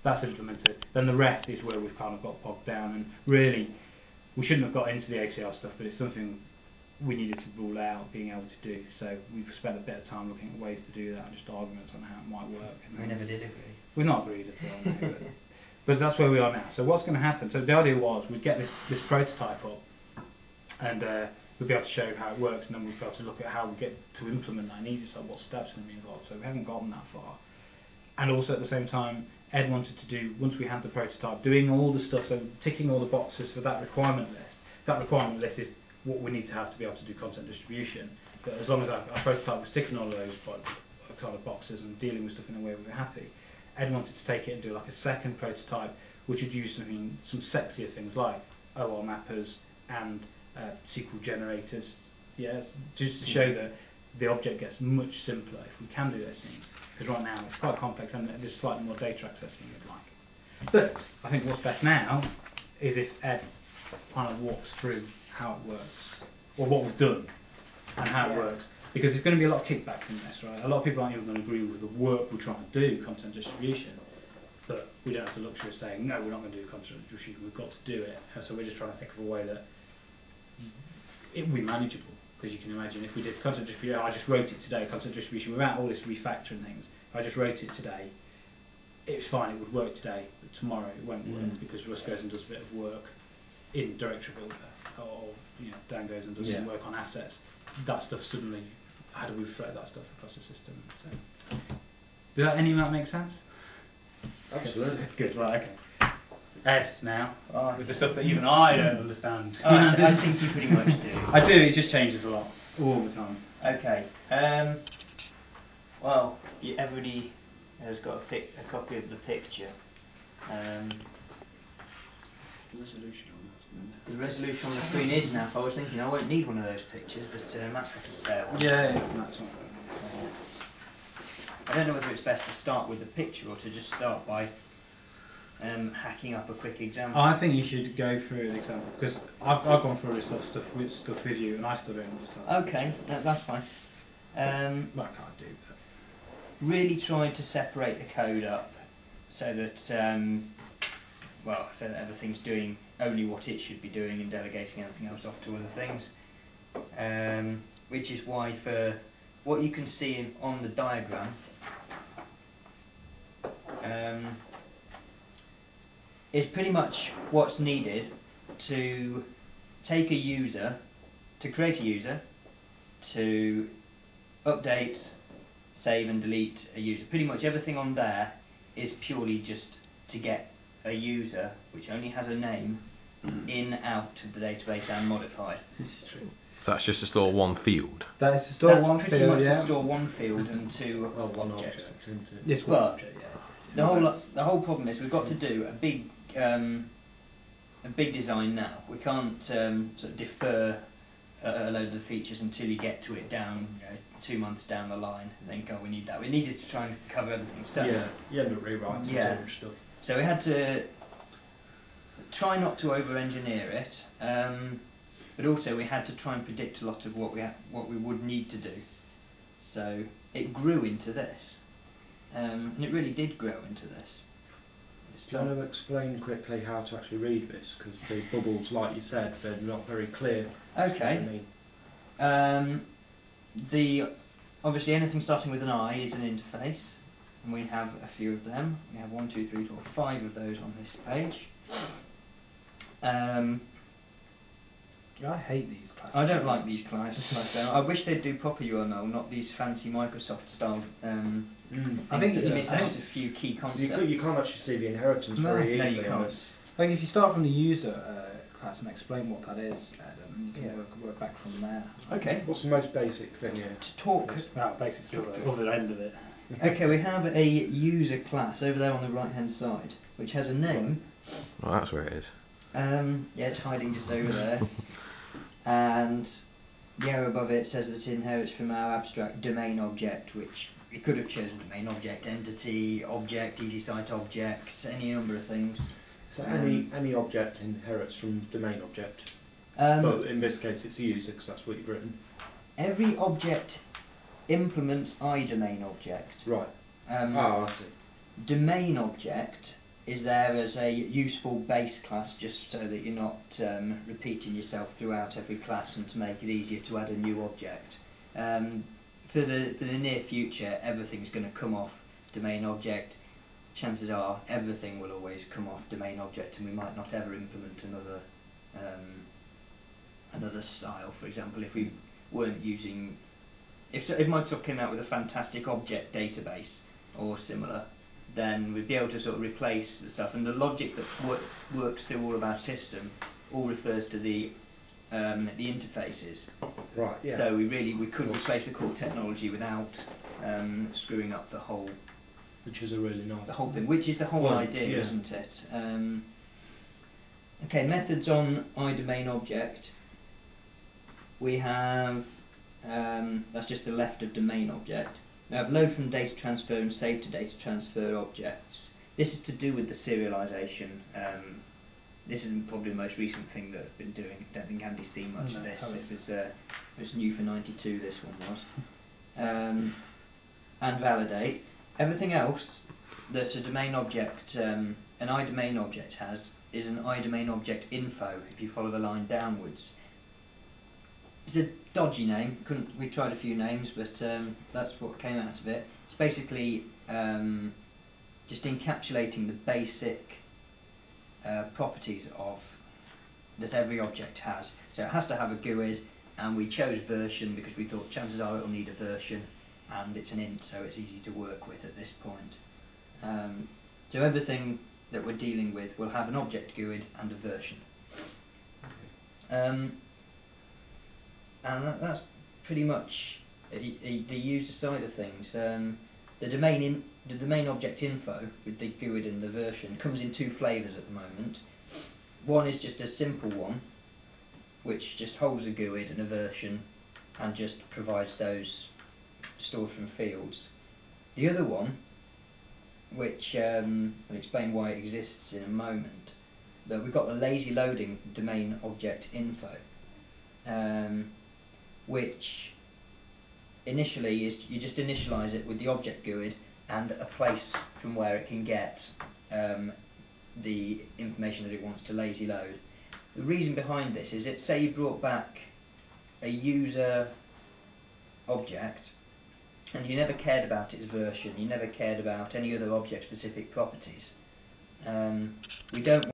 that's implemented. Then the rest is where we've kind of got bogged down, and really we shouldn't have got into the ACR stuff, but it's something we needed to rule out being able to do. So we've spent a bit of time looking at ways to do that, and just arguments on how it might work. And we never did agree. We've not agreed at all, no, but that's where we are now. So what's going to happen? So the idea was we'd get this prototype up, and we'd be able to show how it works, and then we'd be able to look at how we get to implement that, and easy, so what steps are going to be involved. So we haven't gotten that far. And also at the same time, Ed wanted to do, once we had the prototype, doing all the stuff, so ticking all the boxes for that requirement list. That requirement list is what we need to have to be able to do content distribution. But as long as our prototype was ticking all of those kind of boxes and dealing with stuff in a way we were happy, Ed wanted to take it and do like a second prototype, which would use some sexier things like OR mappers and SQL generators, just to show that the object gets much simpler if we can do those things. Because right now it's quite complex and there's slightly more data access than we'd like. But I think what's best now is if Ed kind of walks through how it works, or what we've done and how it works. Because there's going to be a lot of kickback from this, right? A lot of people aren't even going to agree with the work we're trying to do, content distribution. But we don't have the luxury of saying, no, we're not going to do content distribution, we've got to do it. And so we're just trying to think of a way that it will be manageable. Because you can imagine if we did content distribution, I just wrote it today, content distribution, without all this refactoring things. If I just wrote it today, it's fine, it would work today, but tomorrow it won't work because Russ goes and does a bit of work in Directory Builder, or Dan goes and does some work on assets. That stuff suddenly, how do we reflect that stuff across the system? So, does that any of that make sense? Absolutely. Good, right, okay. Ed, now, with the stuff that even I don't understand. I think you pretty much do. I do, it just changes a lot, all the time. Okay, well, everybody has got a copy of the picture. The resolution on the screen is now. I was thinking I won't need one of those pictures, but Matt's got a spare one. Yeah, that's one. I don't know whether it's best to start with the picture or to just start by hacking up a quick example. I think you should go through an example because I've gone through this stuff with you, and I still don't understand. Okay, that's fine. Well, I can't do that. Really tried to separate the code up so that so that everything's doing only what it should be doing and delegating everything else off to other things. Which is why for what you can see on the diagram, is pretty much what's needed to take a user, to create a user, to update, save and delete a user. Pretty much everything on there is purely just to get a user which only has a name in, out of the database and modified. This is true. So that's just to store one field? That is to store That's one pretty field, much yeah. to store one field and two one objects. object, isn't it? Yes, one Well, object, yeah. The whole problem is we've got to do a big design now. We can't sort of defer a load of the features until you get to it down 2 months down the line and then go, we need that. We needed to try and cover everything. So you end up rewriting too much stuff. So we had to try not to over-engineer it, but also we had to try and predict a lot of what we would need to do. So it grew into this, and it really did grow into this. Do you want to explain quickly how to actually read this? Because the bubbles, like you said, they're not very clear. Okay. Obviously anything starting with an I is an interface, and we have a few of them. We have 1, 2, 3, 4, 5 of those on this page. I hate these classes. I don't like these classes. I wish they'd do proper UML, not these fancy Microsoft style I think that miss out a few key concepts. You can't actually see the inheritance very easily. No, you can't. I think if you start from the user class and explain what that is, you can work back from there. Okay. What's the most basic thing here? To talk. Well, basically, the other end of it. Okay, we have a user class over there on the right hand side, which has a name. Well, that's where it is. Yeah, it's hiding just over there. And the arrow above it says that it inherits from our abstract domain object, which we could have chosen domain object, entity, object, easy site object, any number of things. So any object inherits from domain object. But in this case it's a user because that's what you've written. Every object implements iDomain object. Right. I see. Domain object is there as a useful base class, just so that you're not repeating yourself throughout every class, and to make it easier to add a new object. For the near future, everything's going to come off domain object. Chances are everything will always come off domain object, and we might not ever implement another style. For example, if we weren't using, if Microsoft came out with a fantastic object database or similar, then we'd be able to sort of replace the stuff, and the logic that works through all of our system all refers to the interfaces. Right. Yeah. So we could replace the core technology without screwing up the whole. Which is a really nice. The whole thing, which is the whole idea, yeah. isn't it? Okay, methods on iDomain object. We have that's just the left of domain object. We have load from data transfer and save to data transfer objects. This is to do with the serialization. This is probably the most recent thing that I've been doing. I don't think Andy's seen much of this. It was new for 92, this one was. And validate. Everything else that a domain object, an iDomain object has, is an iDomain object info, if you follow the line downwards. It's a dodgy name. We tried a few names, but that's what came out of it. It's basically just encapsulating the basic properties of that every object has. So it has to have a GUID, and we chose version because we thought chances are it will need a version, and it's an int, so it's easy to work with at this point. So everything that we're dealing with will have an object GUID and a version. And that's pretty much the user side of things. The domain object info with the GUID and the version comes in two flavours at the moment. One is just a simple one, which just holds a GUID and a version and just provides those stored from fields. The other one, which I'll explain why it exists in a moment, but we've got the lazy loading domain object info, which initially is you just initialize it with the object GUID and a place from where it can get the information that it wants to lazy load. The reason behind this is that, say you brought back a user object and you never cared about its version, you never cared about any other object specific properties. We don't